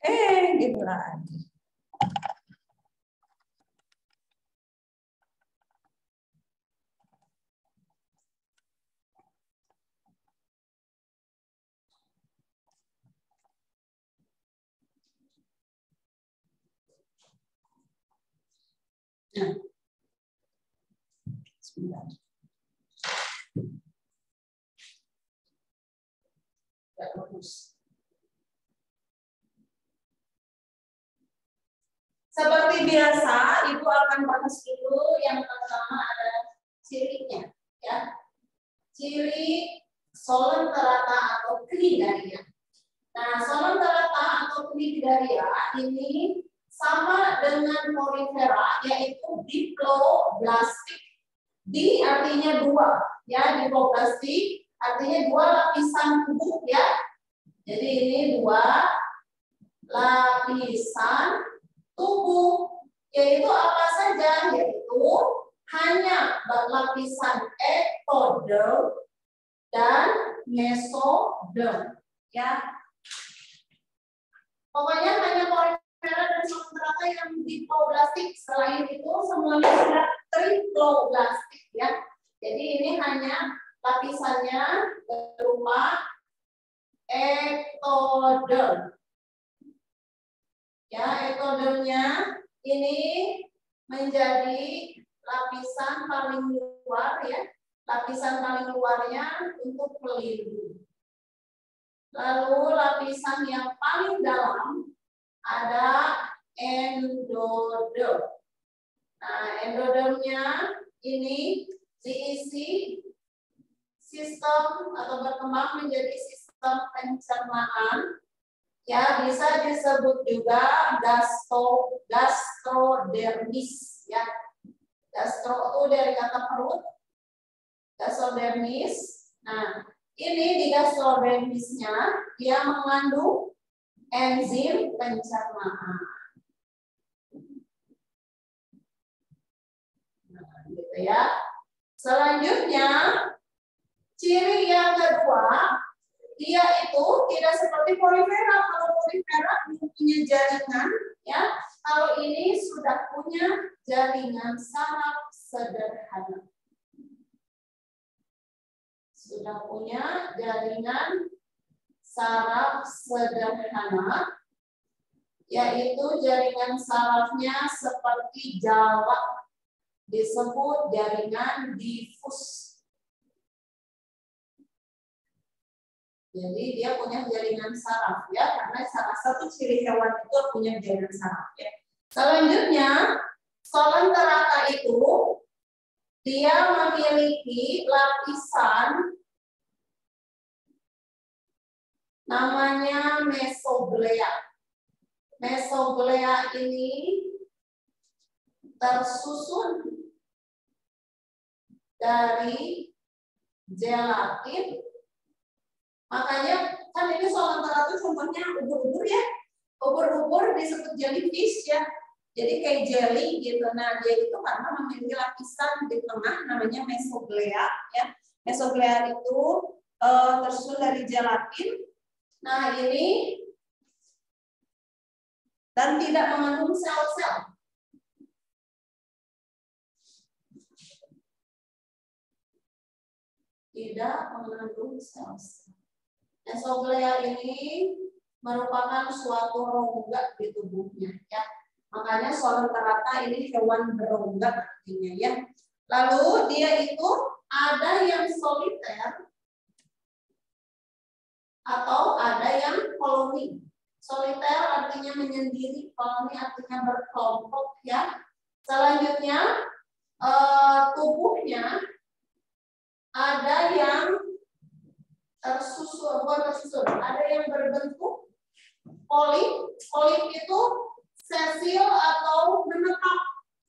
Gitu lagi. Nah. Sebentar. Seperti biasa, Ibu akan bahas dulu yang pertama ada cirinya, ya. Ciri solen terata atau cnidaria. Nah, solen terata atau cnidaria ini sama dengan porifera, yaitu diploblastik. Di artinya dua, ya, diploblastik artinya dua lapisan tubuh, ya. Jadi ini dua lapisan tubuh, yaitu apa saja? Yaitu hanya lapisan ektoderm dan mesoderm, ya. Pokoknya hanya porifera dan solen terata yang diploblastik. Selain itu semuanya sudah triploblastik, ya. Jadi ini hanya lapisannya berupa ektoderm. Ya, ektodermnya ini menjadi lapisan paling luar, ya. Lapisan paling luarnya untuk pelindung. Lalu lapisan yang paling dalam ada endoderm. Nah, endodermnya ini diisi sistem atau berkembang menjadi sistem pencernaan, ya, bisa disebut juga gastrodermis, ya. Gastro itu dari kata perut, gastrodermis. Nah, ini di gastrodermisnya dia mengandung enzim pencernaan. Nah, gitu ya. Selanjutnya, ciri yang kedua, dia itu tidak seperti porifera. Kalau porifera punya jaringan, ya. Kalau ini sudah punya jaringan saraf sederhana. Sudah punya jaringan saraf sederhana, yaitu jaringan sarafnya seperti jalak, disebut jaringan difus. Jadi dia punya jaringan saraf, ya, karena salah satu ciri hewan itu punya jaringan saraf, ya. Selanjutnya, solen terata itu dia memiliki lapisan namanya mesoglea. Mesoglea ini tersusun dari gelatin. Makanya kan ini solen terata contohnya ubur-ubur, ya. Ubur-ubur disebut jellyfish, ya. Jadi kayak jelly gitu. Nah, dia itu karena memiliki lapisan di tengah namanya mesoglea, ya. Mesoglea itu tersusun dari gelatin. Nah, ini dan tidak mengandung sel-sel. Tidak mengandung sel-sel. Mesoglea ini merupakan suatu rongga di tubuhnya, ya. Makanya solen terata ini hewan berongga artinya, ya. Lalu dia itu ada yang soliter atau ada yang koloni. Soliter artinya menyendiri, koloni artinya berkelompok, ya. Selanjutnya tubuhnya ada yang tersusun, bukan tersusun, ada yang berbentuk polip. Polip itu sesil atau menetap,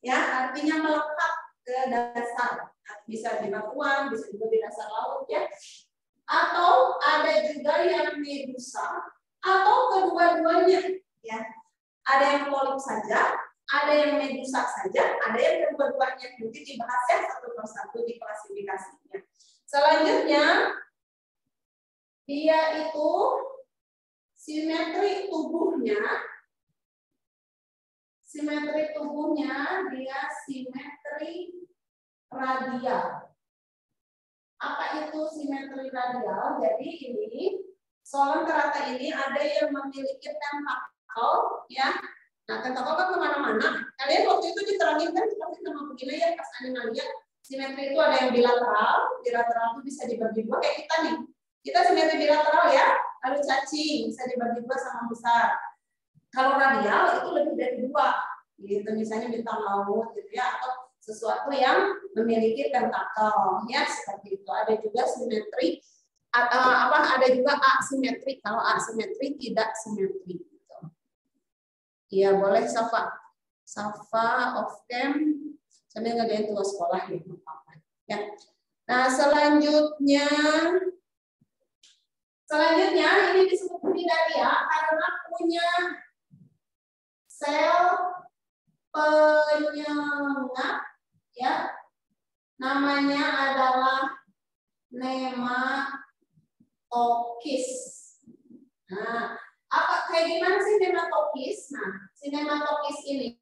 ya, artinya melekat ke dasar. Bisa di batuan, bisa juga di dasar laut, ya. Atau ada juga yang medusa atau kedua-duanya, ya. Ada yang polip saja, ada yang medusa saja, ada yang kedua-duanya. Nanti dibahas, ya, satu persatu di klasifikasinya. Selanjutnya dia itu simetri tubuhnya dia simetri radial. Apa itu simetri radial? Jadi ini solen teratai ini ada yang memiliki tentakel, ya. Nah, tentakel kan kemana-mana. Kalian waktu itu diterangin kan seperti sama begini ya, pas animalia. Simetri itu ada yang bilateral itu bisa dibagi dua kayak kita nih. Kita simetri bilateral ya, lalu cacing bisa dibagi dua sama besar. Kalau radial itu lebih dari dua, gitu. Misalnya bintang laut gitu ya, atau sesuatu yang memiliki tentakel, ya seperti itu. Ada juga simetri, ada juga asimetri. Kalau asimetri tidak simetri. Gitu. Ya boleh Safa off cam sambil ngerjain tugas sekolah gitu. Ya. Nah selanjutnya ini disebut cnidaria karena punya sel penyengat, ya, namanya adalah nematokis. Nah, kayak gimana sih nematokis? Nah, si nematokis ini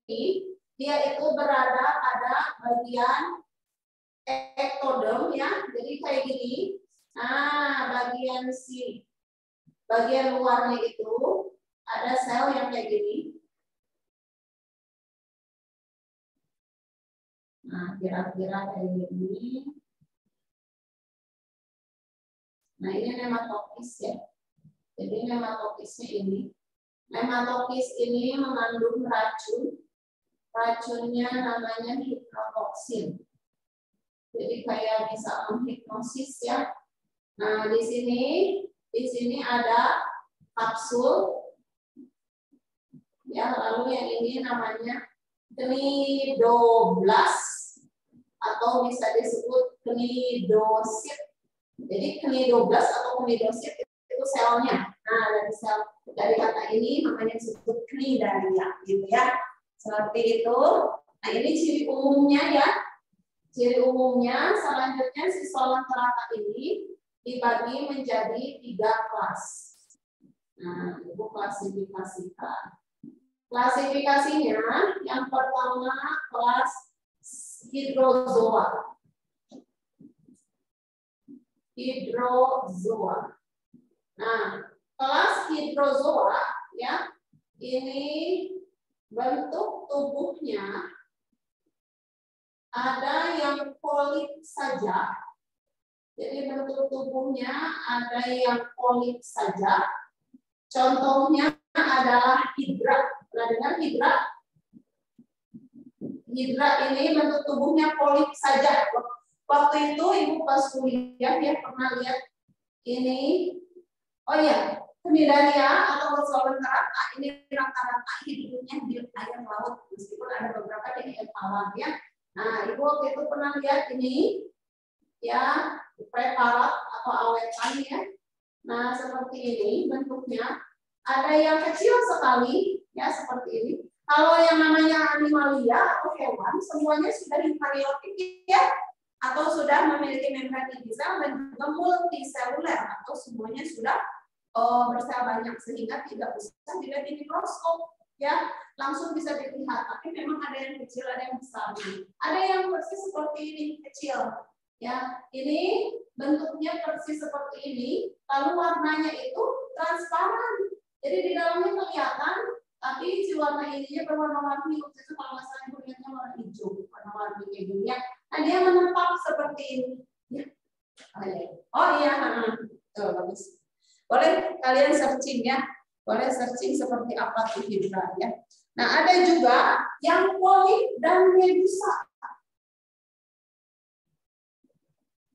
dia itu berada pada bagian ektodem, ya, jadi kayak gini. Nah, bagian luarnya itu ada sel yang kayak gini. Nah, kira-kira kayak gini. Nah, ini nematokis ya. Jadi nematokisnya ini. Nematokis ini mengandung racun. Racunnya namanya hipnotoksin. Jadi kayak bisa menghipnosis ya. Nah, di sini ada kapsul. Ya, lalu yang ini namanya cnidoblast atau bisa disebut cnidosit. Jadi cnidoblast atau cnidosit itu selnya. Nah, dari kata ini makanya disebut cnidaria gitu ya. Seperti itu. Nah, ini ciri umumnya ya. Ciri umumnya selanjutnya si solen teratai ini dibagi menjadi 3 kelas. Nah, itu klasifikasikan. Klasifikasinya yang pertama kelas hidrozoa. Nah, kelas hidrozoa ya, ini bentuk tubuhnya ada yang polip saja. Jadi bentuk tubuhnya ada yang polip saja. Contohnya adalah hidra. Pernah dengar hidra? Hidra ini bentuk tubuhnya polip saja. Waktu itu ibu pas kuliah ya pernah lihat ini. Oh ya, cnidaria atau solen teratai ini rata-rata hidupnya di air laut meskipun ada beberapa di air tawar ya. Nah, ibu waktu itu pernah lihat ini ya preparat atau awetan ya. Nah, seperti ini bentuknya. Ada yang kecil sekali ya seperti ini. Kalau yang namanya animalia atau hewan semuanya sudah eukariotik ya atau sudah memiliki membran inti sel dan juga multiseluler atau semuanya sudah bersel banyak sehingga tidak bisa dilihat di mikroskop ya langsung bisa dilihat. Tapi memang ada yang kecil ada yang besar. Ada yang persis seperti ini kecil ya. Ini bentuknya persis seperti ini lalu warnanya itu transparan. Jadi di dalamnya kelihatan, tapi si warna ininya berwarna-warni. Waktu itu kalau nggak salah kulitnya warna hijau, warna-warni kayak gini ya. Nah dia menetap seperti ini. Ya. Oh iya, tuh bagus. Boleh kalian searching ya, boleh searching seperti apa tuh hidra ya. Nah ada juga yang polip dan medusa.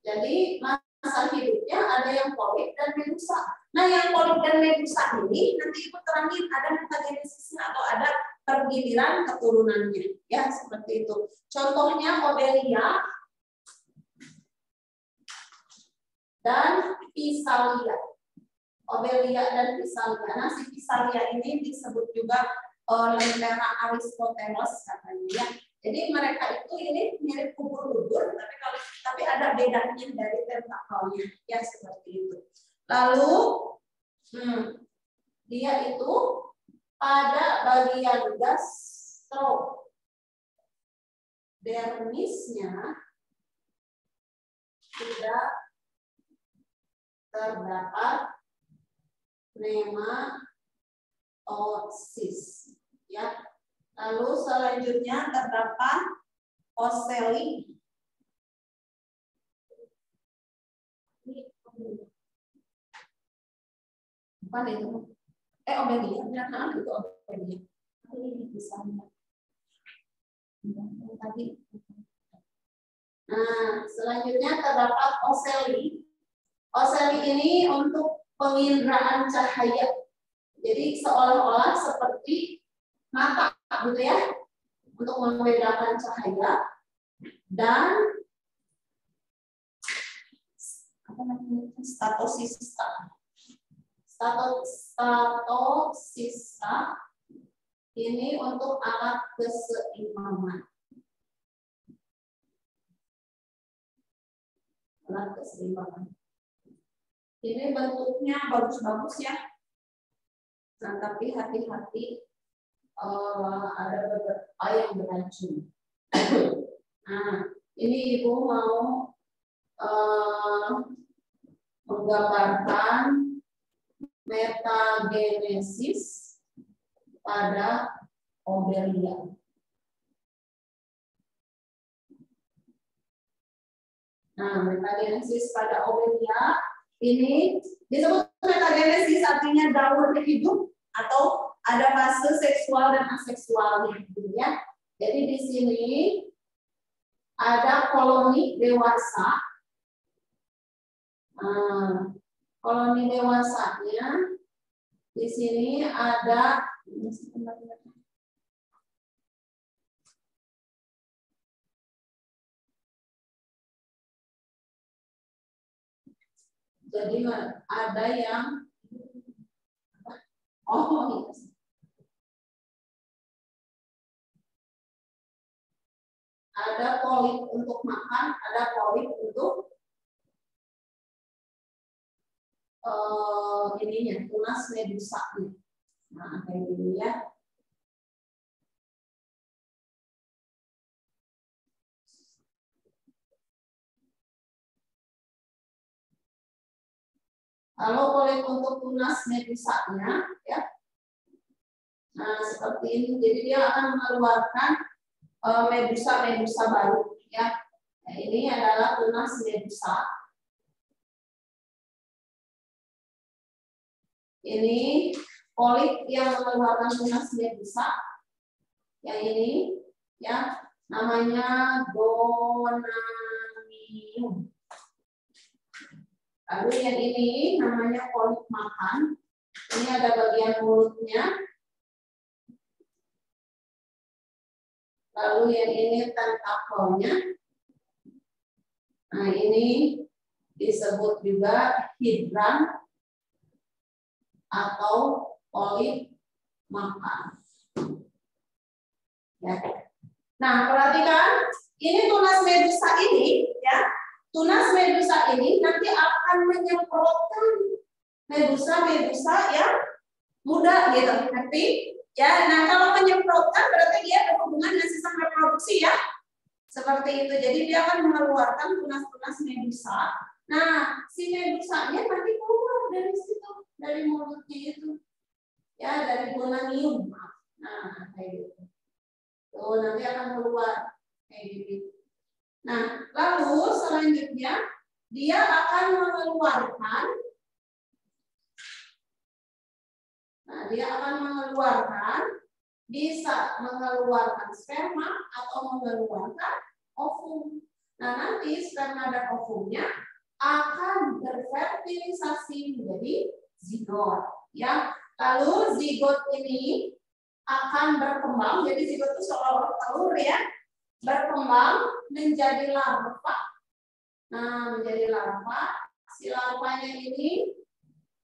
Jadi masa hidupnya ada yang polip dan medusa. Nah, yang polip dan medusa ini nanti ibu terangin ada metagenesisnya atau ada pergiliran keturunannya, ya seperti itu. Contohnya Obelia dan Physalia. Obelia dan Physalia. Nah, si Physalia ini disebut juga Lempera Aristoteles katanya ya. Jadi mereka itu ini mirip ubur-ubur, tapi ada bedanya dari tentakelnya, ya seperti itu. Lalu dia itu pada bagian gastrodermisnya tidak terdapat nematosis, ya. Lalu selanjutnya terdapat oceli. Bukan itu. Obelia. Nah, itu obelia. Ini bisa tadi. Nah, selanjutnya terdapat oceli. Oceli ini untuk penginderaan cahaya. Jadi seolah-olah seperti mata, gitu ya, untuk membedakan cahaya dan apa namanya, statosista. Statosista ini untuk alat keseimbangan. Alat keseimbangan. Ini bentuknya bagus-bagus ya. Nah, tapi hati-hati ada beberapa yang beracun. Nah, ini Ibu mau menggambarkan metagenesis pada obelia. Nah, metagenesis pada obelia ini disebut metagenesis, artinya daur hidup atau ada fase seksual dan aseksualnya, gitu ya. Jadi di sini ada koloni dewasa. Koloni dewasanya di sini ada jadi ada yang yes. Ada polip untuk makan, ada polip untuk ininya, tunas medusa. Nah, kayak gini ya. Kalau polip untuk tunas medusanya, ya. Nah, seperti ini. Jadi dia akan mengeluarkan medusa-medusa baru, ya. Nah, ini adalah tunas medusa. Ini polip yang mengeluarkan tunas medusa. Yang ini, ya, namanya gonamium. Lalu yang ini namanya polip makan. Ini ada bagian mulutnya. Lalu yang ini tentakelnya. Nah, ini disebut juga hidran atau polip makan. Ya. Nah, perhatikan, ini tunas medusa ini, ya. Tunas medusa ini nanti akan menyemprotkan medusa-medusa yang muda, gitu. Tapi, ya, nah kalau menyemprotkan berarti dia berhubungan dengan sistem reproduksi, ya. Seperti itu. Jadi dia akan mengeluarkan tunas-tunas medusa. Nah, si medusanya nanti keluar dari situ, dari mulutnya itu, ya, dari gonamium. Nah, kayak gitu. Tuh, nanti akan keluar kayak gitu. Nah, lalu selanjutnya dia akan mengeluarkan. Nah, dia akan mengeluarkan, bisa mengeluarkan sperma atau mengeluarkan ovum. Nah, nanti sperma dan ovumnya akan berfertilisasi menjadi zigot, ya. Lalu zigot ini akan berkembang, jadi zigot itu seolah-olah telur, ya, berkembang menjadi larva. Nah, menjadi larva. Si larvanya ini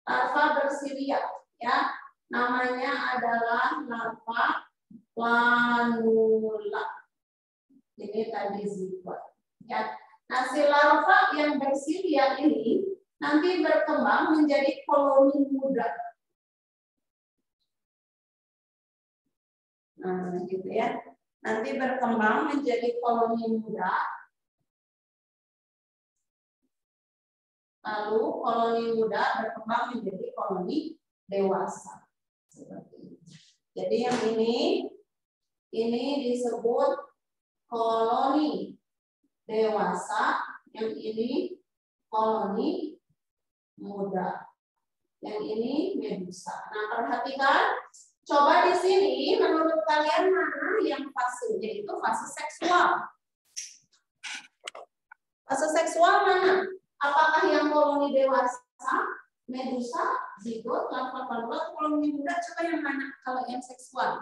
larva bersilia, ya. Namanya adalah larva planula. Ini tadi zigot, ya. Nah, si larva yang bersilia ini nanti berkembang menjadi koloni muda. Nah, gitu ya. Nanti berkembang menjadi koloni muda. Lalu koloni muda berkembang menjadi koloni dewasa. Seperti ini. Jadi yang ini disebut koloni dewasa, yang ini koloni muda, yang ini medusa. Nah, perhatikan, coba di sini menurut kalian mana yang fasenya itu fase seksual? Fase seksual mana? Apakah yang koloni dewasa, medusa, zigot, larva, koloni muda? Coba yang mana? Kalau yang seksual,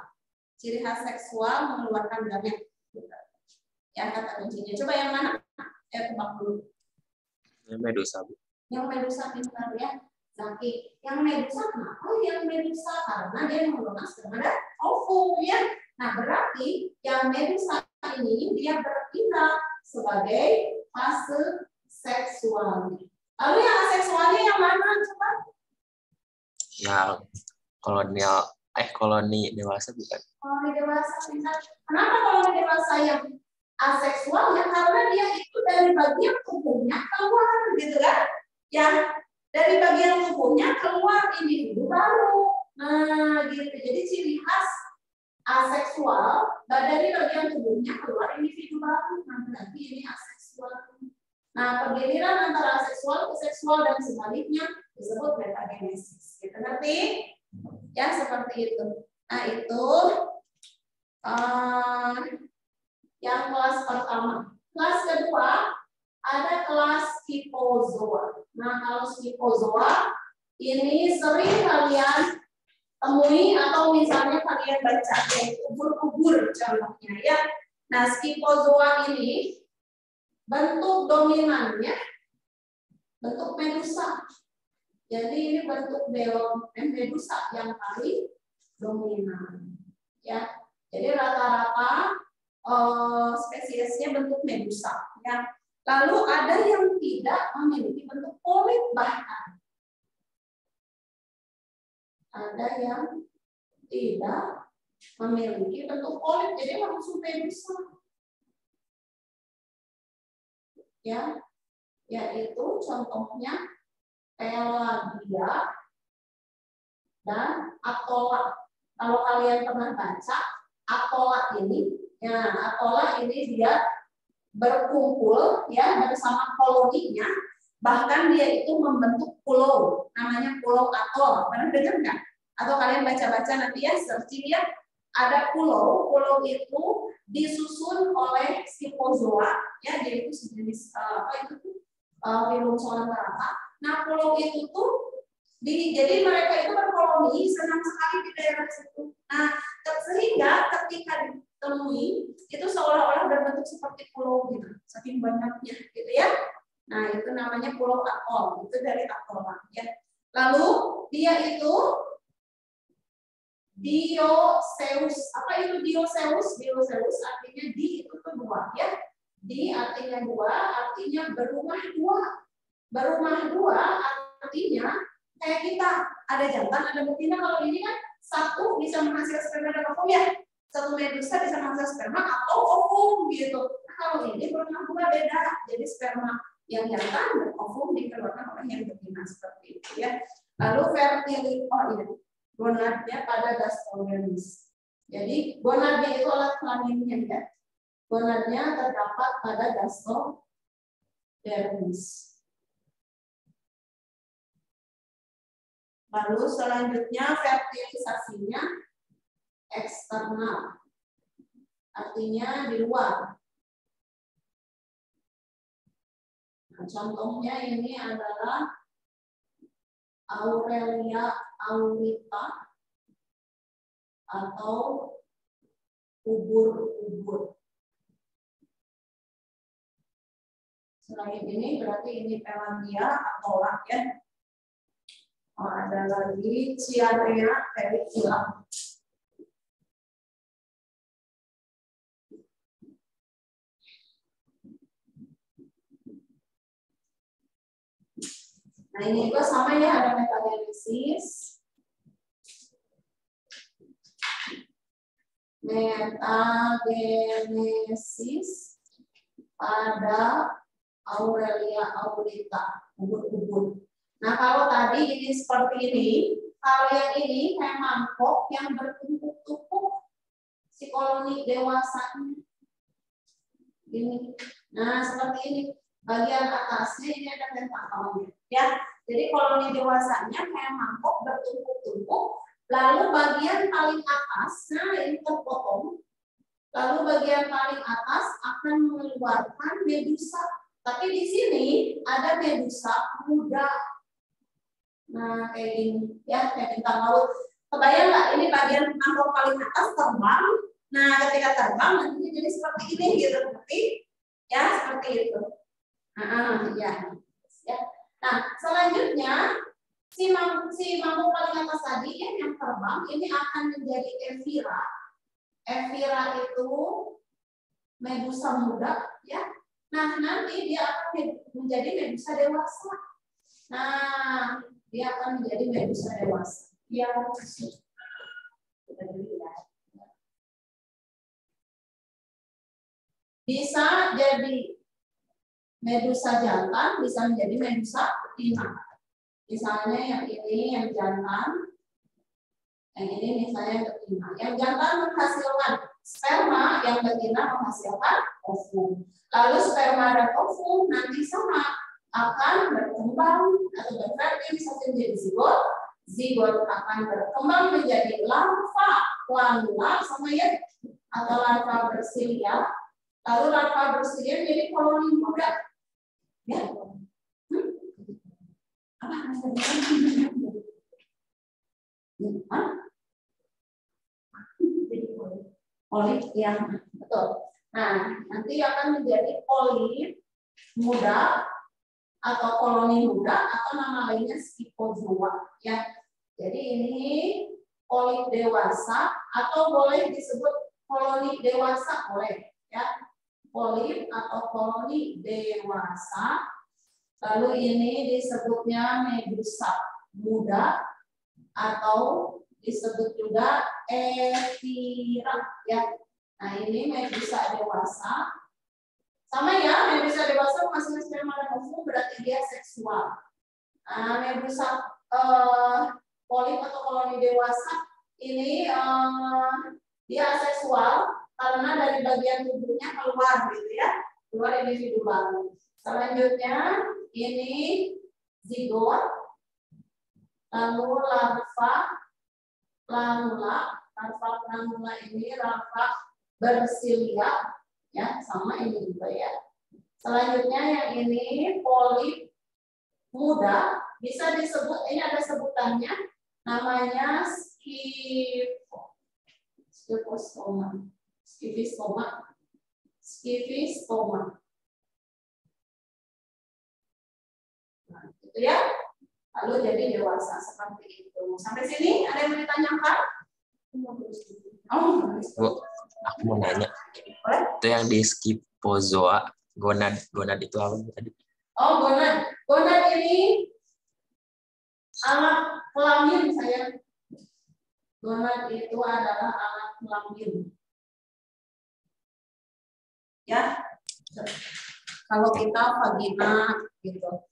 ciri khas seksual mengeluarkan gamet. Ya, kata kuncinya. Coba yang mana? Tebak dulu. Yang medusa, Bu. Yang medusa pintar ya. Zaki. Yang medusa kenapa? Yang medusa karena dia melunas kepada ovum ya. Nah, berarti yang medusa ini dia bertindak sebagai fase seksual. Lalu yang aseksualnya yang mana? Coba. Yang koloni dewasa bukan? Koloni dewasa pintar. Kenapa koloni dewasa yang aseksual? Ya karena dia itu dari bagian tubuhnya keluar gitu kan? Yang dari bagian tubuhnya keluar individu baru. Nah, gitu. Jadi ciri khas aseksual, dari bagian tubuhnya keluar individu baru. Nah, berarti ini aseksual. Nah, pergiliran antara aseksual ke seksual dan sebaliknya disebut metagenesis. Gitu, ngerti? Ya, seperti itu. Nah, itu yang kelas pertama. Kelas kedua ada kelas Scyphozoa. Nah, kalau Scyphozoa ini sering kalian temui atau misalnya kalian baca yaitu ubur-ubur contohnya ya. Nah, Scyphozoa ini bentuk dominannya bentuk medusa. Jadi ini bentuk medusa yang paling dominan. Ya, jadi rata-rata spesiesnya bentuk medusa. Ya. Lalu ada yang tidak memiliki bentuk polip bahkan. Ada yang tidak memiliki bentuk polip, jadi langsung medusa. Ya, yaitu contohnya Pelagia dan Atola. Kalau kalian pernah baca Atola ini, ya Atola ini dia berkumpul ya bersama koloninya, bahkan dia itu membentuk pulau, namanya Pulau Atol. Pernah dengar nggak? Atau kalian baca-baca nanti ya, searching ya. Ada pulau itu disusun oleh Scyphozoa, ya jadi itu sejenis filum solarata. Nah pulau itu tuh jadi mereka itu berkoloni senang sekali di daerah situ. Nah sehingga ketika ditemui itu seolah-olah berbentuk seperti pulau gitu, saking banyaknya gitu ya. Nah itu namanya pulau atol, itu dari atola ya. Lalu dia itu Dioceus. Apa itu Dioceus? Dioceus artinya di itu tuh dua ya. Di artinya dua, artinya berumah dua. Berumah dua artinya kayak kita ada jantan, ada betina. Kalau ini kan satu bisa menghasilkan sperma dan ovum ya. Satu medusa bisa menghasilkan sperma atau ovum gitu. Nah, kalau ini berumah dua beda. Jadi sperma yang jantan dan ovum dikeluarkan oleh yang betina seperti itu ya. Lalu fertility gonadnya pada gastrocnemius. Jadi gonadnya itu alat kelaminnya ya. Gonadnya terdapat pada gastrodermis. Lalu selanjutnya fertilisasinya eksternal. Artinya di luar. Nah, contohnya ini adalah Aurelia aurita atau ubur-ubur. Selain ini berarti ini Pelagia atau ya. Ada lagi Ciarea pericula. Nah ini juga sama ya, ada metagenesis. metagenesis pada Aurelia aurita, ubur-ubur. Nah, kalau tadi ini seperti ini, kalau yang ini kayak mangkok yang bertumpuk-tumpuk si koloni dewasanya. Ini. Nah, seperti ini. Bagian atasnya ini ada tentakelnya, ya. Jadi koloni dewasanya kayak mangkok bertumpuk-tumpuk. Lalu bagian paling atas, nah ini terpotong. Lalu bagian paling atas akan mengeluarkan medusa. Tapi di sini ada medusa muda. Nah, kayak gini, ya, kayak bintang laut. Kebayang nggak? Ini bagian mangkok paling atas terbang. Nah, ketika terbang nanti jadi seperti ini, gitu. Tapi, ya, seperti itu. Ya. Nah, selanjutnya si mangkok paling atas tadi ya, yang terbang ini akan menjadi evira. Evira itu medusa muda, ya. Nah, nanti dia akan menjadi medusa dewasa. Nah, dia akan menjadi medusa dewasa. Ya, bisa jadi medusa jantan, bisa menjadi medusa betina. Misalnya yang ini yang jantan, yang ini misalnya betina. Yang jantan menghasilkan sperma, yang betina menghasilkan ovum. Lalu sperma dan ovum nanti sama akan berkembang atau berfertilisasi menjadi zigot. Zigot akan berkembang menjadi larva planula sama ya, atau larva bersilia. Lalu larva bersilia menjadi koloni muda. Ya. Polip yang betul. Nah, nanti akan menjadi polip muda atau koloni muda atau nama lainnya spirozoa. Ya, jadi ini polip dewasa atau boleh disebut koloni dewasa boleh. Ya, polip atau koloni dewasa. Lalu ini disebutnya medusa muda atau disebut juga evira, ya. Nah, ini medusa dewasa. Sama ya, medusa dewasa menghasilkan sperma dan ovum berarti dia seksual. Nah, medusa polip atau koloni dewasa ini dia aseksual karena dari bagian tubuhnya keluar gitu ya, keluar individu baru. Selanjutnya ini zigot, lalu larva planula. Larva planula ini larva bersilia, ya sama ini juga ya. Selanjutnya yang ini polip muda, bisa disebut, ini ada sebutannya, namanya skifistoma. Nah, itu ya. Lalu jadi dewasa seperti itu. Sampai sini ada yang mau ditanyakan? Bu, aku mau nanya. Itu yang di skipozoa, gonad itu apa tadi? Oh, gonad. Gonad ini alat kelamin saya. Gonad itu adalah alat kelamin. Ya. Kalau kita vagina gitu.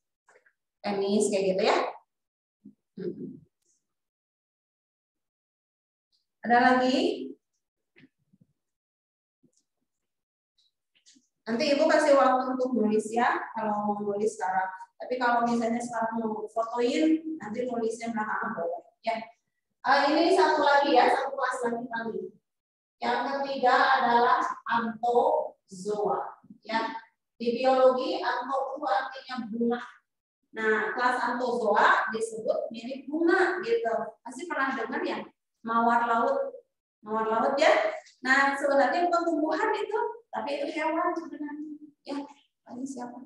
Penis kayak gitu ya. Ada lagi? Nanti Ibu kasih waktu untuk nulis ya, kalau mau nulis sekarang. Tapi kalau misalnya sekarang mau fotoin, nanti nulisnya belakangan boleh. Ya. Ini satu lagi ya, satu kelas lagi kali. Yang ketiga adalah anthozoa. Ya. Di biologi, antho itu artinya bunga. Nah, kelas anthozoa disebut mirip bunga gitu. Pasti pernah dengar ya, mawar laut ya. Nah, sebenarnya bukan tumbuhan itu, tapi itu hewan sebenarnya. Ya, ini siapa?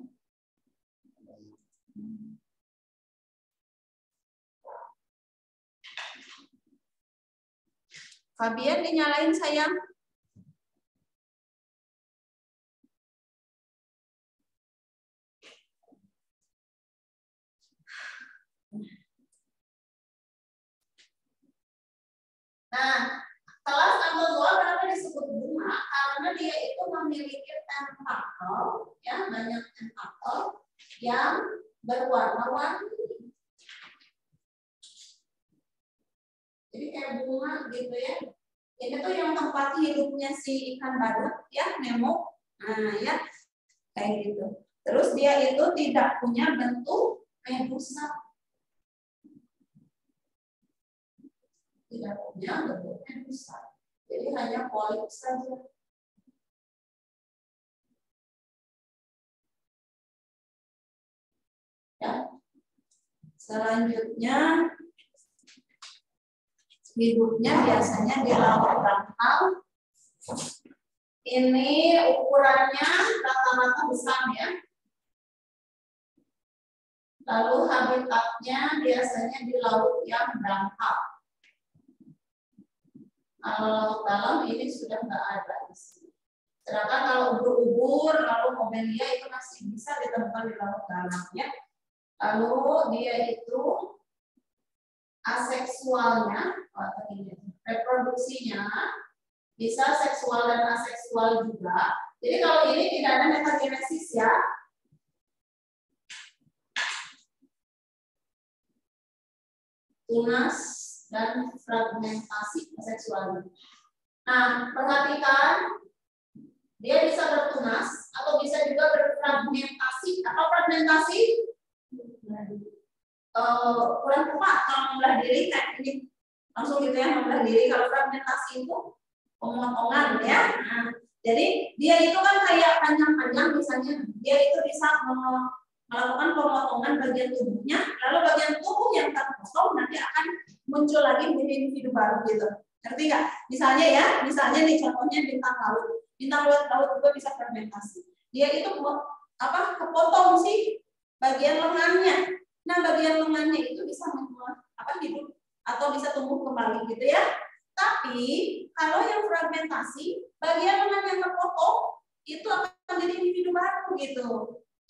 Fabian dinyalain sayang. Nah, kelas anthozoa kenapa disebut atom, ya banyak atom yang berwarna-warni. Jadi kayak bunga gitu ya. Ini tuh yang tempat hidupnya si ikan badut ya, Nemo. Nah ya kayak gitu. Terus dia itu tidak punya bentuk medusa. Tidak punya bentuk medusa. Jadi hanya polip saja. Ya. Selanjutnya hidupnya biasanya di laut dangkal. Ini ukurannya rata-rata besar ya. Lalu habitatnya biasanya di laut yang dangkal. Kalau dalam ini sudah nggak ada di sini. Sedangkan kalau ubur-ubur, lalu Mobelia itu masih bisa ditemukan di laut dalam ya. Lalu dia itu aseksualnya, reproduksinya bisa seksual dan aseksual juga. Jadi kalau ini tidak ada metagenesis ya. Tunas dan fragmentasi aseksualnya. Nah, perhatikan dia bisa bertunas atau bisa juga berfragmentasi. Apa fragmentasi? Kurang tepat kalau membelah diri kayak ini langsung gitu ya, membelah diri. Kalau fragmentasi itu pemotongan ya. Nah, jadi dia itu kan kayak panjang-panjang misalnya dia itu bisa melakukan pemotongan bagian tubuhnya, lalu bagian tubuh yang terpotong nanti akan muncul lagi menjadi individu baru gitu. Ngerti nggak? Misalnya ya, misalnya nih contohnya bintang laut. Bintang laut juga bisa fermentasi. Dia itu apa? Kepotong sih bagian lengannya. Nah, bagian lengannya itu bisa hidup atau bisa tumbuh kembali gitu ya. Tapi kalau yang fragmentasi, bagian lengan yang terpotong itu akan menjadi individu baru gitu.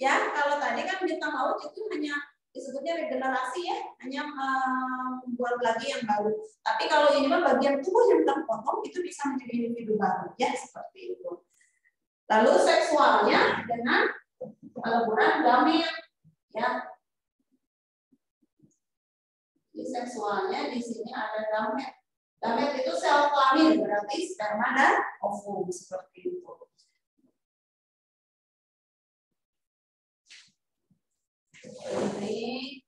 Ya, kalau tadi kan bintang laut itu hanya disebutnya regenerasi ya, hanya membuat lagi yang baru. Tapi kalau ini mah bagian tubuh yang terpotong itu bisa menjadi individu baru ya, seperti itu. Lalu seksualnya dengan peleburan gamet ya. Di seksualnya di sini ada gamet. Gamet itu sel kelamin, berarti sperma dan ovum seperti itu. Ini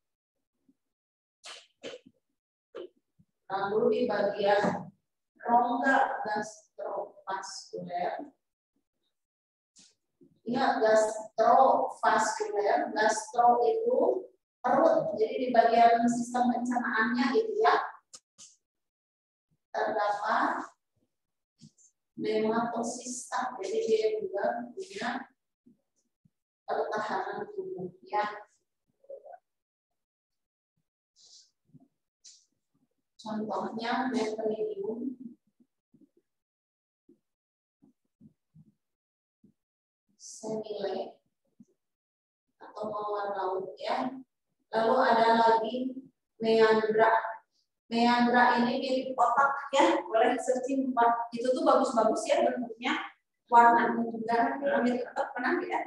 lalu di bagian rongga gastrovaskuler. Ingat gastrovaskuler, gastro itu perut, jadi di bagian sistem pencernaannya gitu ya. Terdapat nematosista, jadi dia juga punya pertahanan tubuh ya. Contohnya Metridium, semile atau mawar laut ya. Lalu ada lagi meandra. Meandra ini mirip kotak ya, boleh searching. Itu tuh bagus-bagus ya bentuknya, warnanya juga mirip kotak, pernah ya.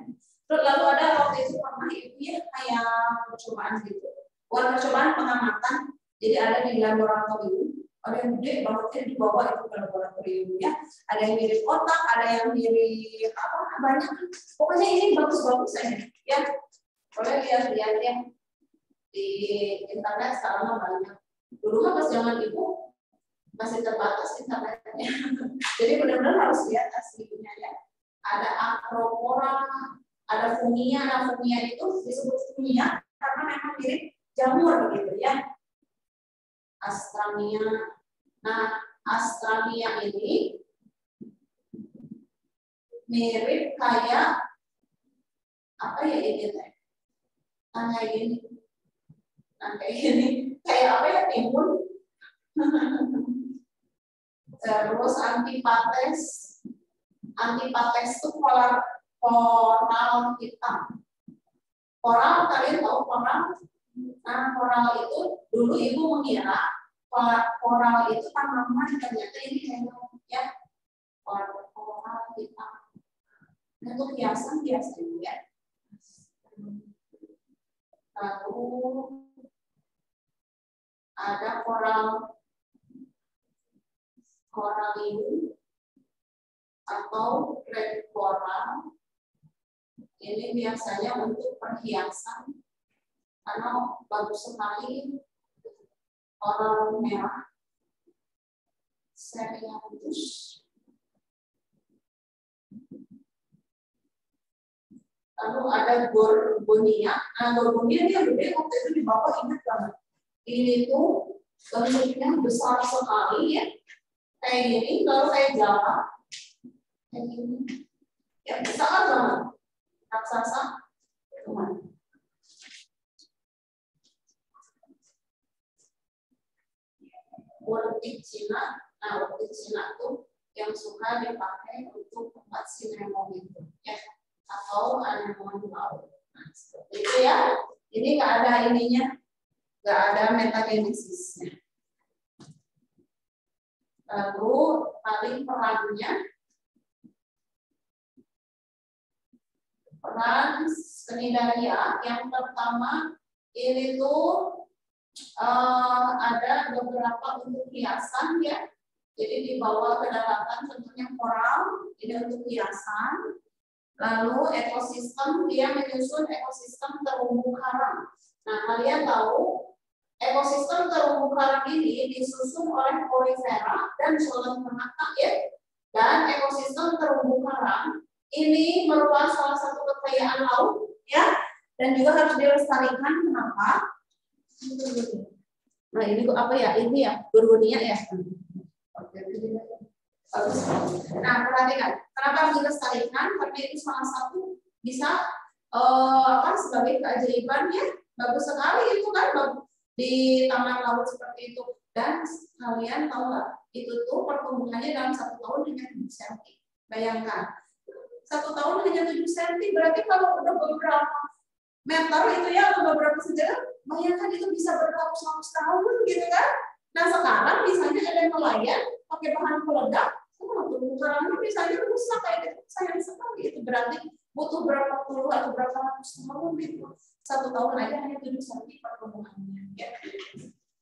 Terus lalu ada waktu itu pernah itu ya kayak percobaan gitu. Buat percobaan pengamatan, jadi ada di laboratorium, ada yang gede banget ya dibawa itu ke laboratorium ya. Ada yang mirip kotak, ada yang mirip apa banyak. Pokoknya ini bagus-bagus aja ya. Boleh lihat-lihat ya di internet sekarang banyak. Dulu kan pas zaman ibu masih terbatas internetnya. Jadi benar-benar harus lihat aslinya ya. Ada acropora, ada fungia. Nah, fungia itu disebut fungia karena memang mirip jamur gitu ya. Astramia. Nah, Astramia ini mirip kayak apa ya ini teh? Nah, kayak gini. Nah, kayak gini. Kayak apa ya, timun. Terus antipates. Antipates itu koral hitam. Koral, kalian tahu koral? Nah, koral itu dulu ibu mengira koral itu tanaman, ternyata ini memang ya koral hitam. Untuk hiasan biasanya ya. Lalu ada koralium atau red coral. Ini biasanya untuk perhiasan karena bagus sekali. Coral merah, Serianthus. Lalu ada gorgonia. Nah, gorgonia dia gede, waktu itu di bawah ingat banget. Ini tuh bentuknya besar sekali ya, kayak gini. Lalu kayak java, kayak gini. Ya besar banget, raksasa. Teman. Wartik Cina, nah wartik Cina tuh yang suka dipakai untuk tempat sinemon itu, ya, atau anemon laut. Nah, seperti itu ya. Ini nggak ada ininya, nggak ada metagenesisnya. Lalu paling peran Cnidaria yang pertama ini tuh ada beberapa untuk hiasan ya. Jadi dibawa ke daratan tentunya koral, ini untuk hiasan. Lalu ekosistem, dia menyusun ekosistem terumbu karang. Nah, kalian tahu ekosistem terumbu karang ini disusun oleh Polyphera dan Zooxanthellae ya. Dan ekosistem terumbu karang ini merupakan salah satu kekayaan laut ya, dan juga harus dilestarikan. Kenapa? Nah, ini apa ya? Ini ya, gorgonia ya. Nah, perhatikan, kenapa harus dilestarikan? Karena itu salah satu bisa sebagai keajaiban ya, bagus sekali itu kan di taman laut seperti itu. Dan kalian tahu nggak, itu tuh pertumbuhannya dalam 1 tahun hanya 7 cm. Bayangkan, 1 tahun hanya 7 cm, berarti kalau udah beberapa meter itu ya, atau beberapa sejam, bayangkan itu bisa berratus-ratus tahun gitu kan. Nah, sekarang misalnya ada nelayan pakai bahan peledak, terumbu karangnya misalnya rusak kayak gitu, sayang sekali. Itu berarti butuh berapa puluh atau berapa ratus tahun gitu. 1 tahun aja hanya 7 cm pertumbuhannya. Ya.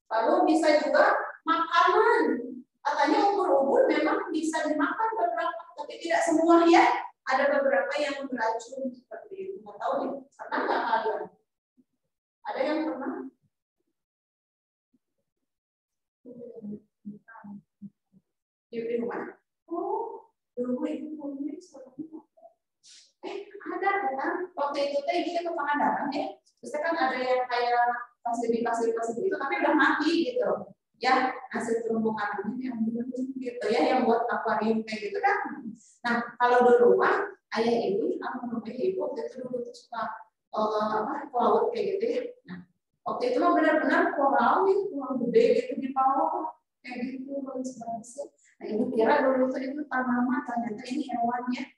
Lalu bisa juga makanan. Katanya ubur-ubur memang bisa dimakan beberapa, tapi tidak semua ya. Ada beberapa yang beracun seperti itu. Nggak tahu nih, pernah nggak kalian? Ada yang pernah? Di rumah? Oh, dulu itu punya ada kan? Waktu itu teh dia ke Pangandaran ya. Terus kan ada yang kayak pasir itu, tapi udah mati gitu. Ya, hasil terumbu karang yang gitu ya, yang buat akuarium kayak gitu kan. Nah, kalau dulu mah ayah ibu, aku ibu itu dulu tuh suka ke laut kayak gitu ya. Nah, waktu itu mah benar-benar koral nih, koral gede gitu di bawah kayak gitu, bagus. Nah, ibu kira dulu tuh itu tanaman, ternyata ini hewannya.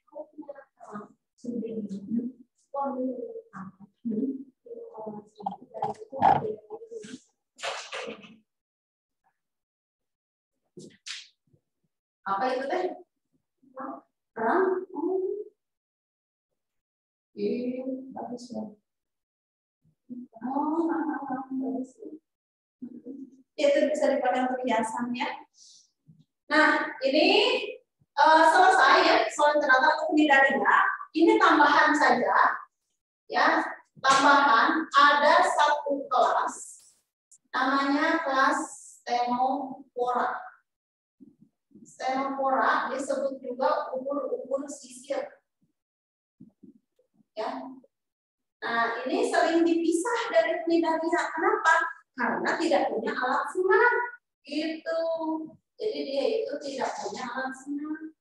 Apa itu teh? Kerang? Bagus ya. Bagus. Itu bisa dipakai untuk hiasan ya. Nah, ini selesai ya soal ternyata untuk Cnidaria. Ini tambahan saja ya. Tambahan ada satu kelas namanya kelas Ctenophora. Ctenophora disebut juga ubur-ubur sisir. Ya. Nah, ini sering dipisah dari Cnidaria. Kenapa? Karena tidak punya alat senam. Gitu. Jadi dia itu tidak punya alat senam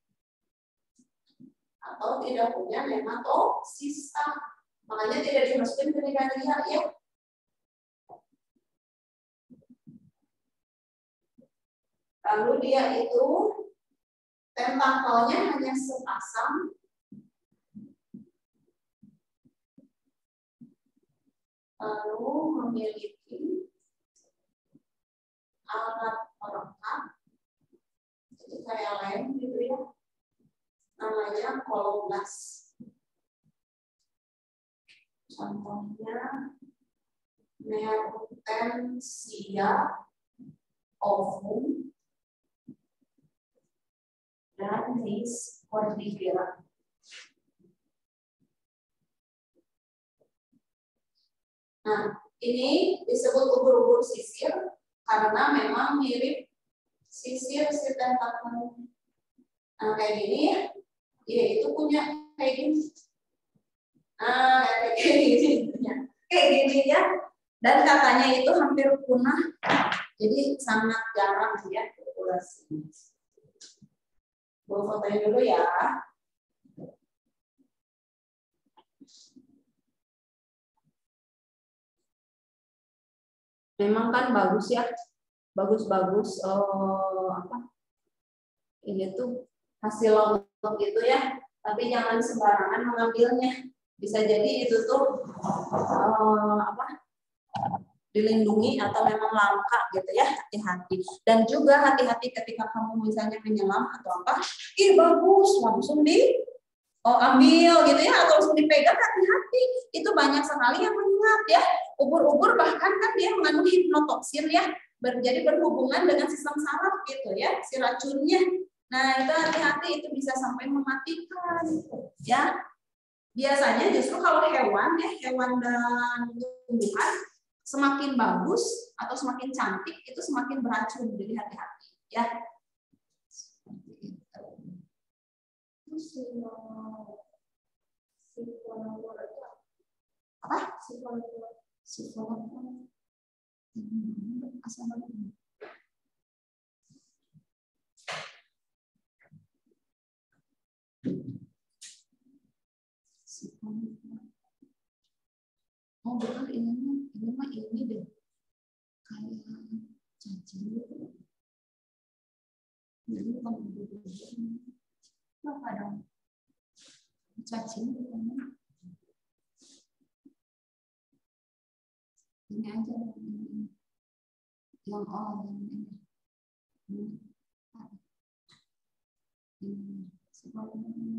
atau tidak punya nematosista. Makanya tidak dimasukin ke Cnidaria ya. Lalu dia itu tentakelnya hanya sepasang. Lalu memiliki alat pelengkap, jadi kayak lem gitu ya, namanya koloblast. Contohnya Mertensia ovum dan Nis cordifera. Nah, ini disebut ubur-ubur sisir karena memang mirip sisir si tentakel. Nah, kayak gini, dia itu punya kayak gini. Nah, kayak gini, kayak gini ya. Dan katanya itu hampir punah, jadi sangat jarang ya populasi. Gue fotoin dulu ya. Memang kan bagus ya, bagus-bagus apa? Ini tuh hasil lontong gitu ya, tapi jangan sembarangan mengambilnya. Bisa jadi itu tuh apa? Dilindungi atau memang langka gitu ya, hati-hati. Dan juga hati-hati ketika kamu misalnya menyelam atau apa, bagus, langsung ambil gitu ya, atau langsung dipegang, hati-hati. Itu banyak sekali yang menyengat ya. Ubur-ubur bahkan kan dia mengandung hipnotoksin ya, jadi berhubungan dengan sistem saraf gitu ya, si racunnya. Nah itu hati-hati, itu bisa sampai mematikan ya. Biasanya justru kalau hewan ya, hewan dan tumbuhan semakin bagus atau semakin cantik itu semakin beracun, jadi hati-hati ya. Apa? Oh bukan, ini mah ini deh, kayak cacing. Jadi apa dong? Cacing bukan? Ini aja yang ini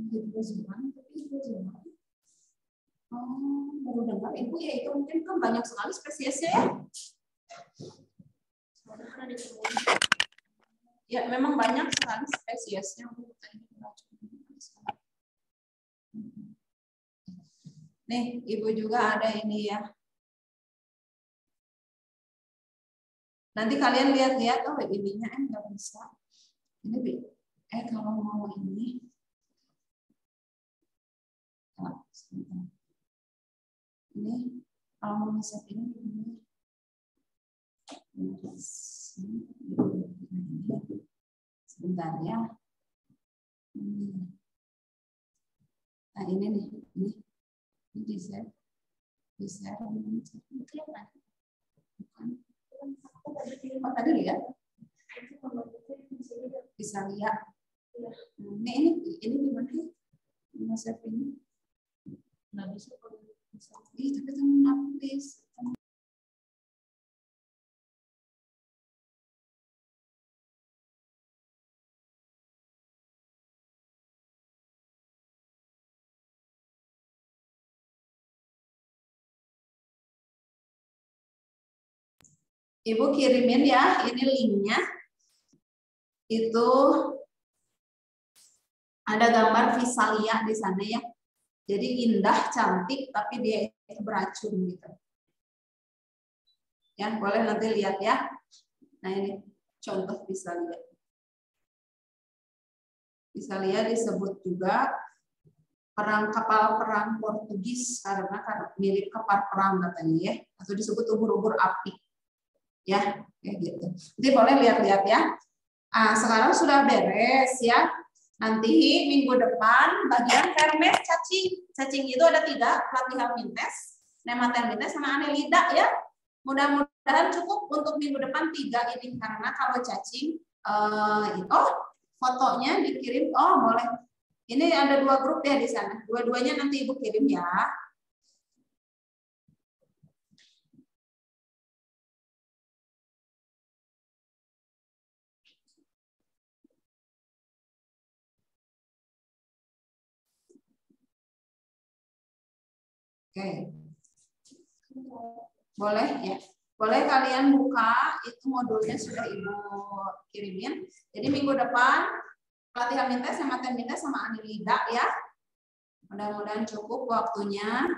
hidrozoan, tapi hidrozoan. Oh, baru dengar ibu ya, itu mungkin kan banyak sekali spesiesnya ya. Ya memang banyak sekali spesiesnya. Nih, ibu juga ada ini ya. Nanti kalian lihat-lihat, oh ininya nggak bisa. Ini kalau mau ini, ini kalau mau ngeset ini. Sebentar ya. Nah ini nih, ini bisa kelihatan. Bukan. Oh, tadi lihat. Bisa lihat. Ini gimana ya? Ngeset ini. Nggak bisa kalau bisa. Tapi teman habis. Ibu kirimin ya, ini linknya. Itu ada gambar Visalia di sana ya. Jadi indah, cantik, tapi dia itu beracun gitu. Ya, boleh nanti lihat ya. Nah ini contoh Visalia. Visalia disebut juga kapal perang Portugis karena mirip kapal perang katanya ya. Atau disebut ubur-ubur api. Ya, kayak gitu. Jadi boleh lihat-lihat ya. Sekarang sudah beres ya. Nanti minggu depan bagian Hermes cacing. Cacing itu ada 3, Platyhelminthes, Nemathelminthes, sama Annelida ya. Mudah-mudahan cukup untuk minggu depan 3 ini, karena kalau cacing fotonya dikirim, boleh. Ini ada 2 grup ya di sana. Dua-duanya nanti ibu kirim ya. Oke. Boleh ya. Boleh kalian buka, itu modulnya sudah Ibu kirimin. Jadi minggu depan pelatihan mintes sama mintes sama Anilida ya. Mudah-mudahan cukup waktunya.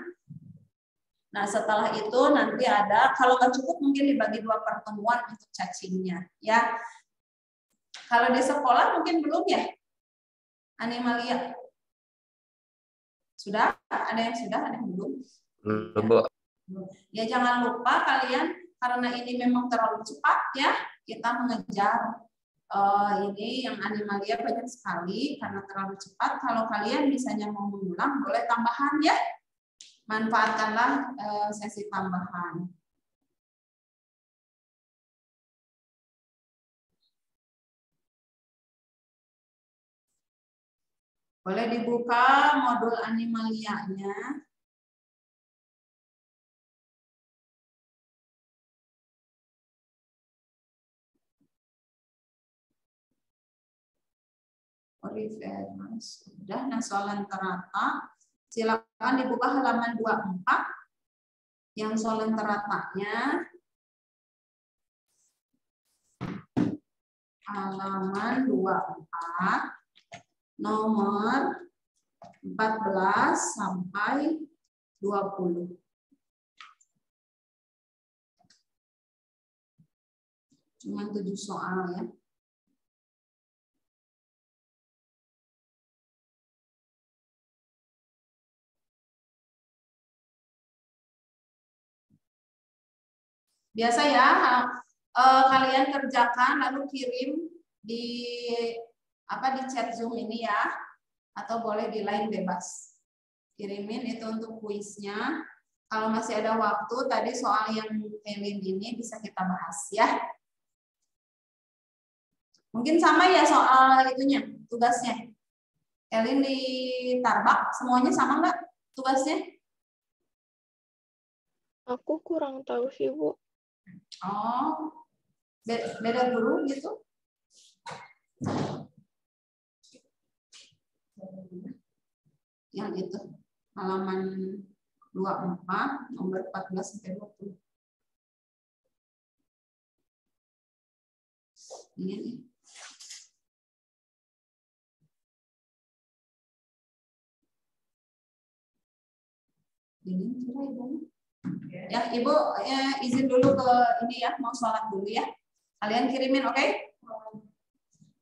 Nah setelah itu nanti ada, kalau nggak cukup mungkin dibagi 2 pertemuan untuk cacingnya ya. Kalau di sekolah mungkin belum ya, Animalia. Sudah? Ada yang sudah, ada yang belum? Belum, Bu. Ya jangan lupa kalian, karena ini memang terlalu cepat ya, kita mengejar ini yang Animalia banyak sekali karena terlalu cepat. Kalau kalian misalnya mau mengulang, boleh tambahan ya. Manfaatkanlah sesi tambahan. Boleh dibuka modul Animalianya. Sudah, nah soalan terata. Silakan dibuka halaman 24. Yang soalan teratanya halaman 24 nomor 14 sampai 20. Cuma 7 soal ya. Biasa ya, kalian kerjakan lalu kirim di chat Zoom ini ya, atau boleh di line bebas. Kirimin itu untuk kuisnya. Kalau masih ada waktu, tadi soal yang Elin ini bisa kita bahas ya. Mungkin sama ya soal itunya, tugasnya. Elin di Tarbak, semuanya sama nggak tugasnya? Aku kurang tahu sih, Bu. Oh, beda guru gitu? Yang itu, halaman 24, nomor 14 sampai 20. Ini nih. Ini kira Ibu. Ya, Ibu izin dulu ke ini ya, mau sholat dulu ya. Kalian kirimin, oke?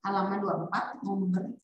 Halaman 24, nomor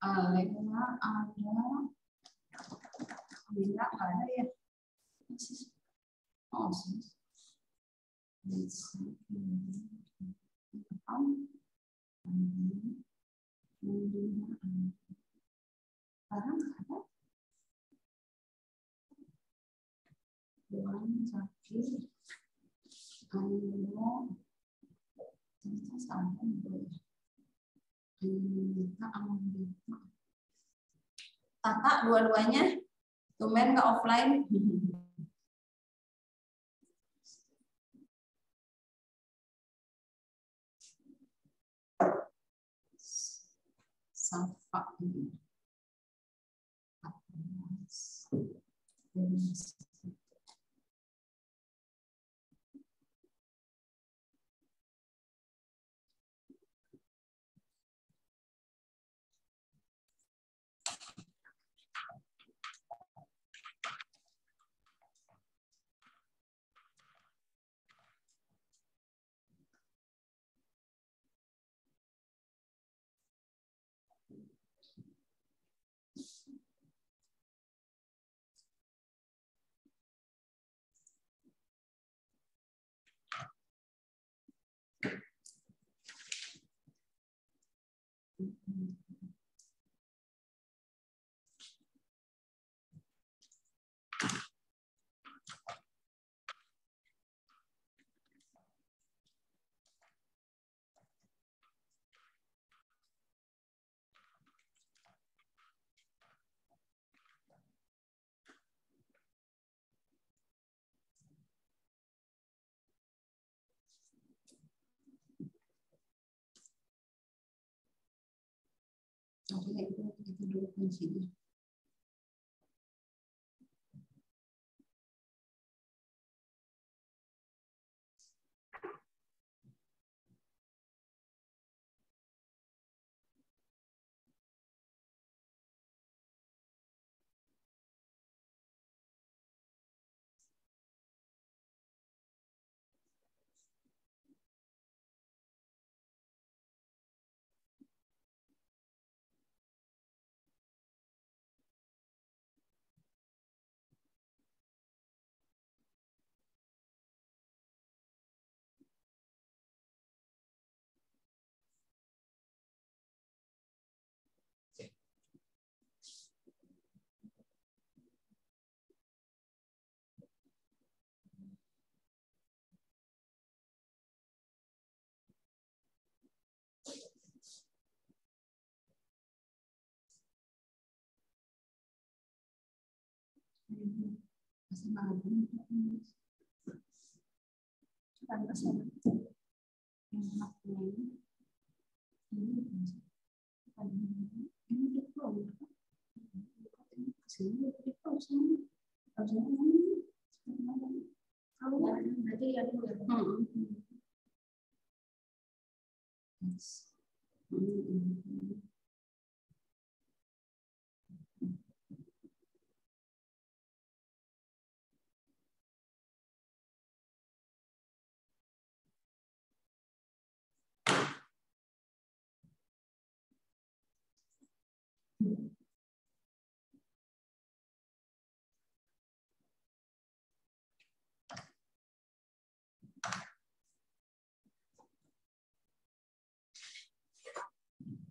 Alena ada. Alena nggak ada ya? Oh, sih. Sekarang ada. Bukan sakit. Ternyata sama Tata dua-duanya tumben nggak offline. Safa ini. Oke, itu dulu kuncinya.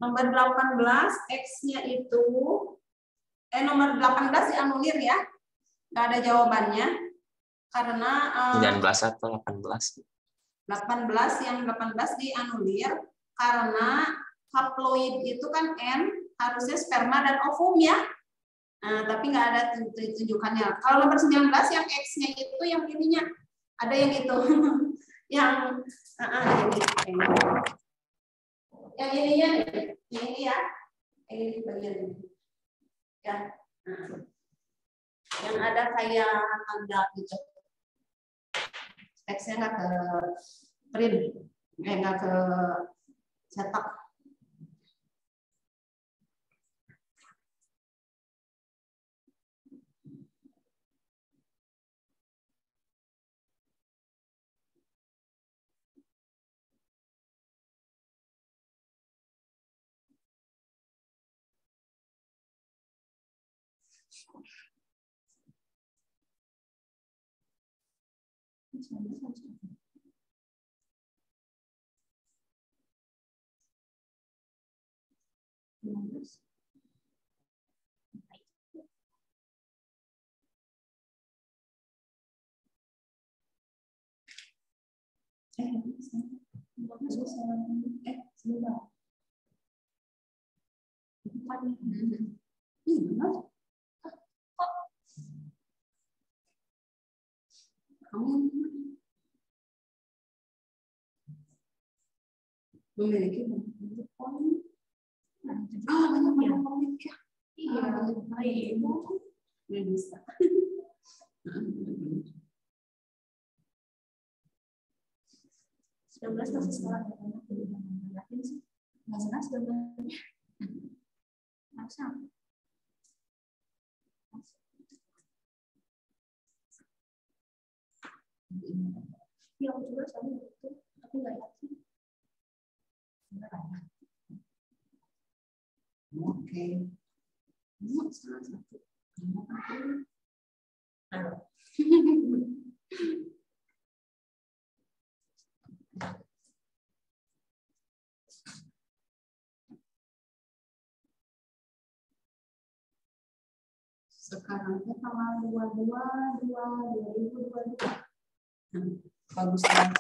Nomor 18 X-nya itu nomor 18 dianulir ya. Nggak ada jawabannya karena 19 atau 18? 18 yang 18 dianulir karena haploid itu kan N harusnya sperma dan ovum ya. Nah, tapi nggak ada tunjukannya. Kalau nomor 19 yang X-nya itu yang ininya ada yang itu. yang ini. Yang ininya nih, yang ini ya. Yang ini bagian ini. Ya. Nah. Yang ada kayak tanda gitu. Teksnya nggak ke print, nggak ke cetak. Sebentar. Memiliki bentuk poin. Banyak komik ya. Iya, nggak bisa. Masih sekolah ya, karena pilihan yakin sih. Nggak jelas gambarnya. Masa? Ya, aku juga sama itu, tapi nggak yakin. Oke. Salah satu. Sekarang tanggal 22/2/2022. Bagus banget.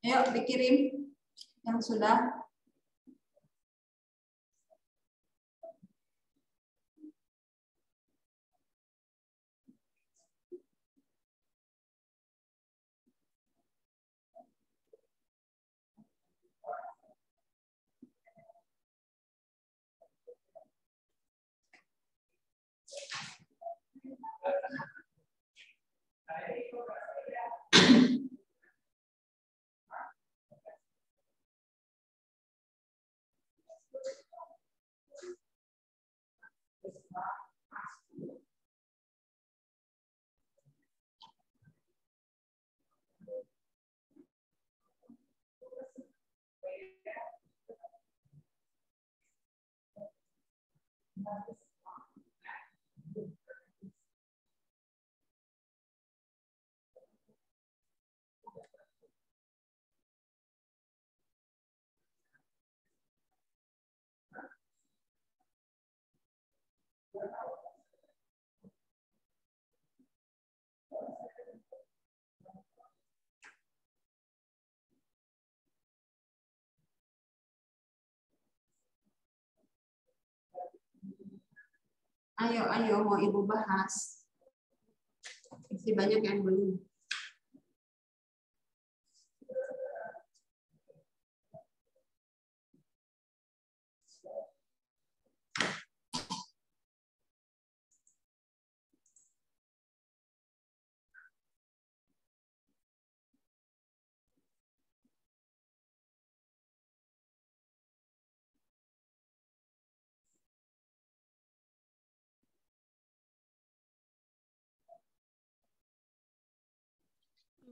Ayo dikirim yang sudah. Ayo, mau Ibu bahas. Masih banyak yang belum.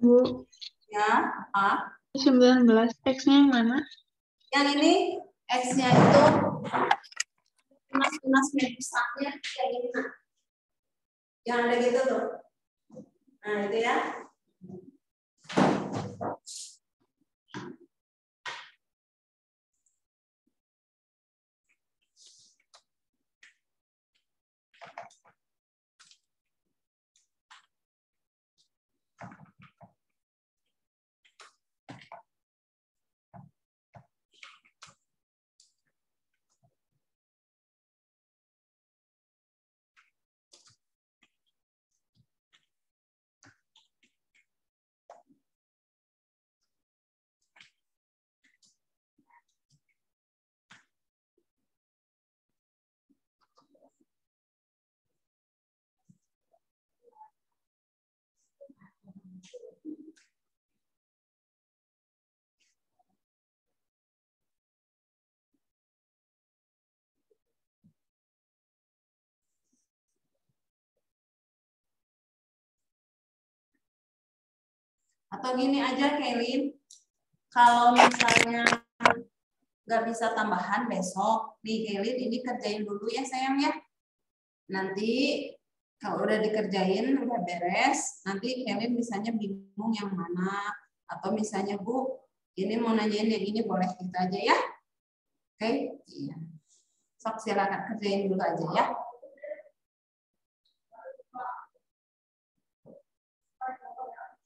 Bu, Ya, apa? 19. X-nya yang mana? Yang ini X-nya itu tunas medusanya kayak gini. Nah. Yang ada gitu tuh. Nah, itu ya. Atau gini aja, Kelin. Kalau misalnya nggak bisa tambahan besok, nih Kelin ini kerjain dulu ya sayang ya. Nanti kalau udah dikerjain, udah beres, nanti Kelin misalnya bingung yang mana. Atau misalnya, Bu, ini mau nanyain yang ini boleh kita aja ya. Oke? Iya. Sok silakan kerjain dulu aja ya.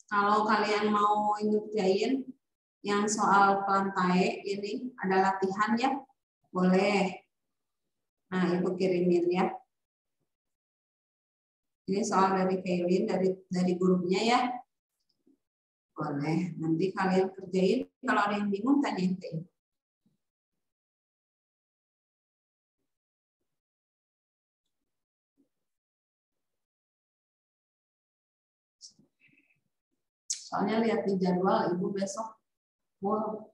Kalau kalian mau ngerjain yang soal pelantai ini ada latihan ya, boleh. Nah, Ibu kirimin ya. Ini soal dari Kailin, dari gurunya ya. Boleh. Nanti kalian kerjain. Kalau ada yang bingung, tanyain ke Ibu. Soalnya lihat di jadwal Ibu besok. Wow.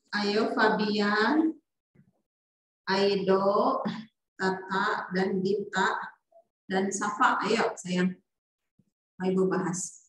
Ayo Fabian, Aido, Tata, dan Dita, dan Safa. Ayo sayang. Ayo Ibu bahas.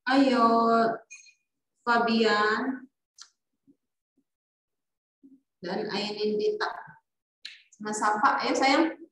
Ayo Fabian dan Ainin Dita. Sama Safa, ayo sayang.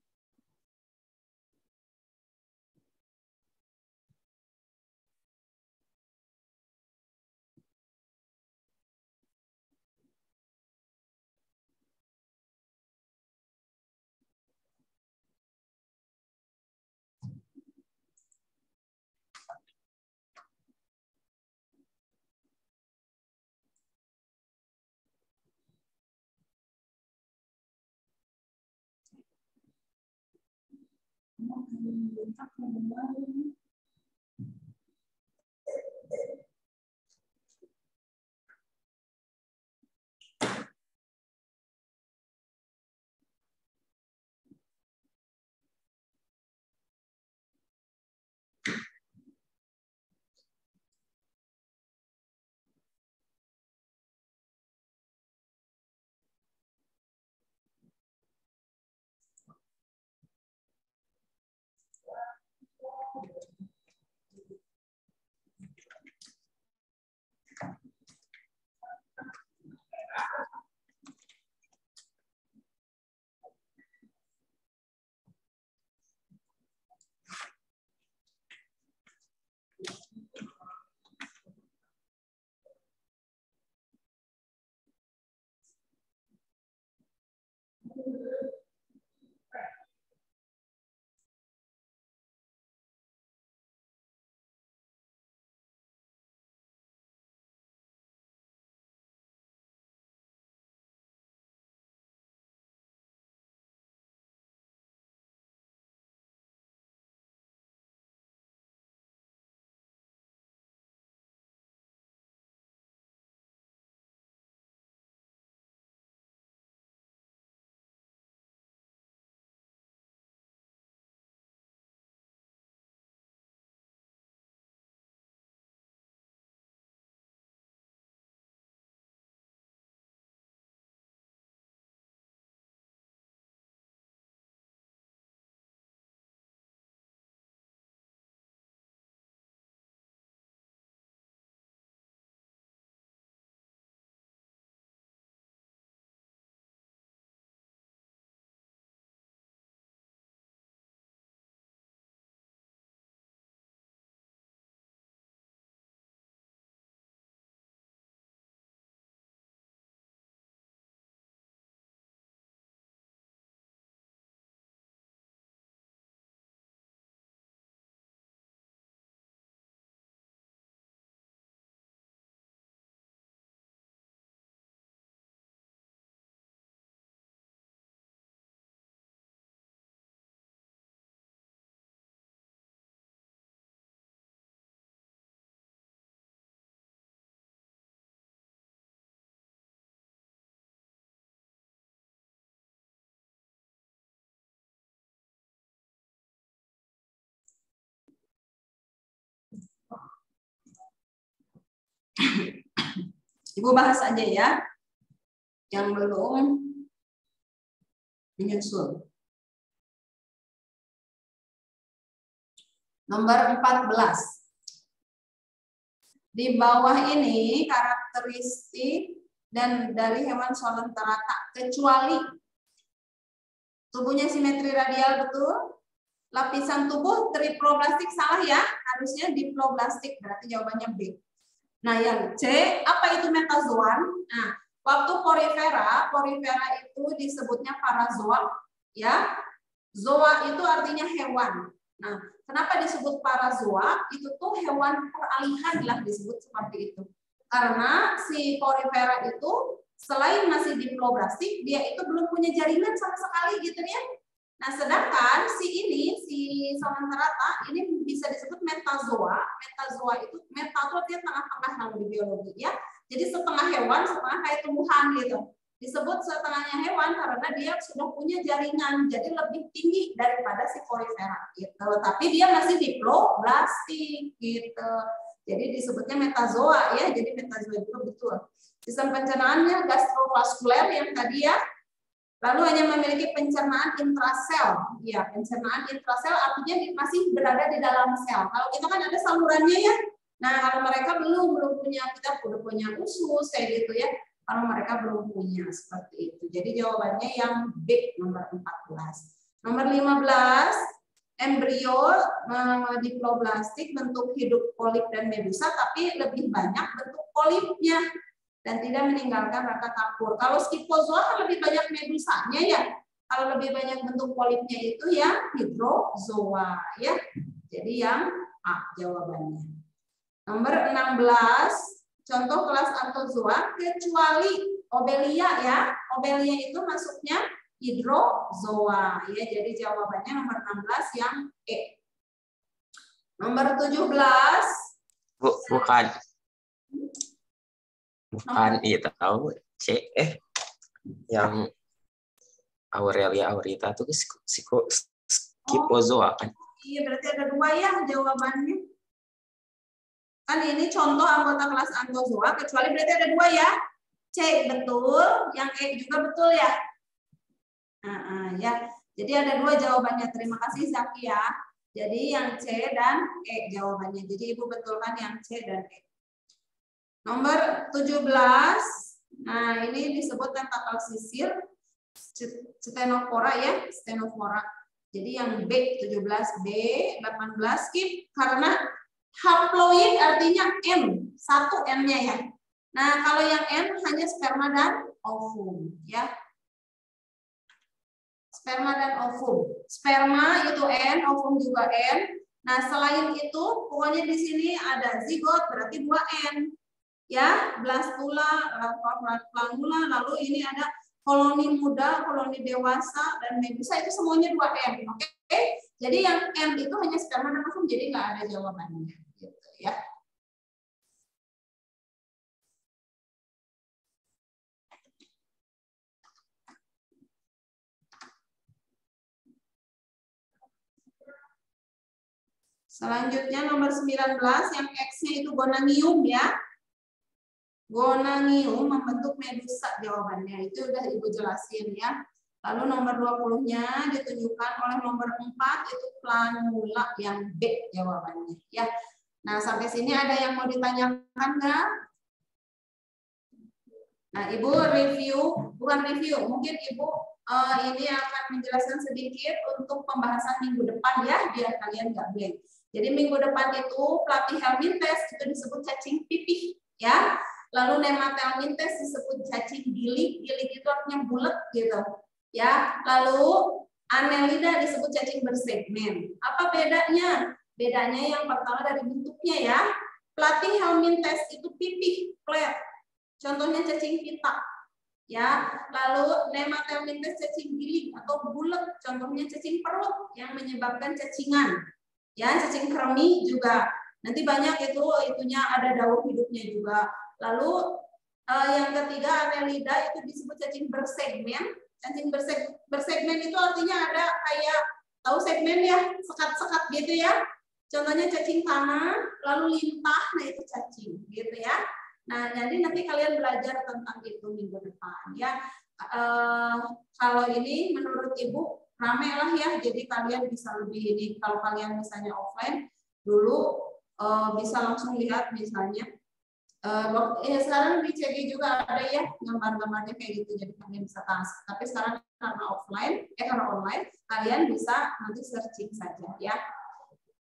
Ibu bahas aja ya, yang belum menyusul. Nomor 14. Di bawah ini karakteristik dan dari hewan Solonterata, kecuali tubuhnya simetri radial betul, lapisan tubuh triploblastik salah ya, harusnya diploblastik, berarti jawabannya B. Nah, yang C, apa itu metazoan? Nah, waktu porifera itu disebutnya parazoa, ya. Zoa itu artinya hewan. Nah, kenapa disebut parazoa? Itu tuh hewan peralihan lah disebut seperti itu. Karena si porifera itu selain masih diploblastik, dia itu belum punya jaringan sama sekali gitu ya. Nah, sedangkan si Solonterata ini bisa disebut metazoa. Metazoa itu meta itu artinya tengah-tengah kalau di biologi ya. Jadi setengah hewan, setengah kayak tumbuhan gitu. Disebut setengahnya hewan karena dia sudah punya jaringan, jadi lebih tinggi daripada si porifera gitu. Tapi dia masih diploblastik gitu. Jadi disebutnya metazoa ya. Jadi metazoa itu betul. Sistem pencernaannya gastrovaskuler yang tadi ya. Lalu hanya memiliki pencernaan intrasel. Ya, pencernaan intrasel artinya masih berada di dalam sel. Kalau kita kan ada salurannya ya. Nah, kalau mereka belum punya, kita udah punya usus kayak gitu ya. Kalau mereka belum punya seperti itu. Jadi jawabannya yang B nomor 14. Nomor 15, embrio diploblastik bentuk hidup polip dan medusa, tapi lebih banyak bentuk polipnya dan tidak meninggalkan raka kapur. Kalau Scyphozoa lebih banyak medusanya ya. Kalau lebih banyak bentuk polipnya itu yang hydrozoa ya. Jadi yang A jawabannya. Nomor 16, contoh kelas Anthozoa kecuali Obelia ya. Obelia itu masuknya hydrozoa ya. Jadi jawabannya nomor 16 yang E. Nomor 17. Bukan itu tahu C yang Aurelia aurita itu Scyphozoa kan. Iya, berarti ada dua ya jawabannya. Kan ini contoh anggota kelas Anthozoa, kecuali berarti ada dua ya. C betul, yang E juga betul ya. Ya. Jadi ada dua jawabannya. Terima kasih Zaki ya. Jadi yang C dan E jawabannya. Jadi Ibu betulkan yang C dan E. Nomor 17. Nah, ini disebut tentakel sisir Ctenophora ya, Ctenophora. Jadi yang B 17, B 18 skip karena haploid artinya M, satu M-nya ya. Nah, kalau yang M hanya sperma dan ovum ya. Sperma dan ovum. Sperma itu N, ovum juga N. Nah, selain itu, pokoknya di sini ada zigot, berarti 2N. Ya, blastula, planula, lalu ini ada koloni muda, koloni dewasa, dan medusa, itu semuanya 2N. Oke? Jadi yang N itu hanya sperma dan ovum, jadi nggak ada jawabannya. Gitu, ya. Selanjutnya nomor 19 yang X-nya itu gonangium ya. Gonangium membentuk medusa jawabannya. Itu udah Ibu jelasin ya. Lalu nomor 20-nya ditunjukkan oleh nomor 4 itu planula yang B jawabannya ya. Nah, sampai sini ada yang mau ditanyakan nggak? Nah, Ibu bukan review, mungkin Ibu ini akan menjelaskan sedikit untuk pembahasan minggu depan ya, biar kalian nggak blank. Jadi minggu depan itu platyhelminthes itu disebut cacing pipih ya. Lalu nematelminthes disebut cacing gilig. Gilig itu artinya bulat gitu. Ya. Lalu annelida disebut cacing bersegmen. Apa bedanya? Bedanya yang pertama dari bentuknya ya. Platyhelminthes itu pipih, flat. Contohnya cacing pita. Ya, lalu nematelminthes cacing gilig atau bulat. Contohnya cacing perut yang menyebabkan cacingan. Ya, cacing kremi juga. Nanti banyak itunya ada daur hidupnya juga. Lalu yang ketiga annelida itu disebut cacing bersegmen. Cacing bersegmen itu artinya ada kayak tahu segmen ya, sekat-sekat gitu ya. Contohnya cacing tanah, lalu lintah, nah itu cacing gitu ya. Nah, jadi nanti kalian belajar tentang itu minggu depan ya. Kalau ini menurut Ibu rame lah ya, jadi kalian bisa lebih ini. Kalau kalian misalnya offline dulu bisa langsung lihat misalnya. Sekarang di CD juga ada ya gambar-gambarnya kayak gitu, jadi kalian bisa task. Tapi sekarang karena karena online, kalian bisa nanti searching saja ya.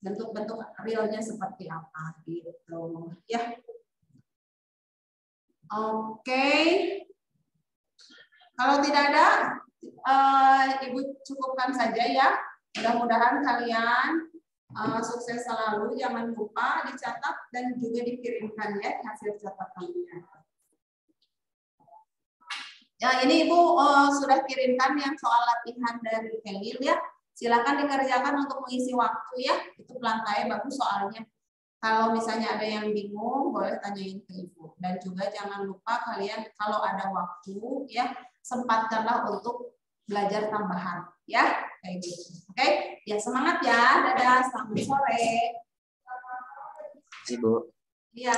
Bentuk-bentuk realnya seperti apa gitu ya. Oke. Kalau tidak ada, Ibu cukupkan saja ya. Mudah-mudahan kalian sukses selalu. Jangan lupa dicatat dan juga dikirimkan ya hasil catatannya. Ya, ini Ibu sudah kirimkan yang soal latihan dari Kelil ya. Silakan dikerjakan untuk mengisi waktu ya. Itu pelantai bagus soalnya. Kalau misalnya ada yang bingung, boleh tanyain ke Ibu. Dan juga jangan lupa kalian kalau ada waktu ya, sempatkanlah untuk belajar tambahan ya, kayak gitu. Oke? Ya semangat ya. Dadah, selamat sore. Terima kasih, Bu. Iya.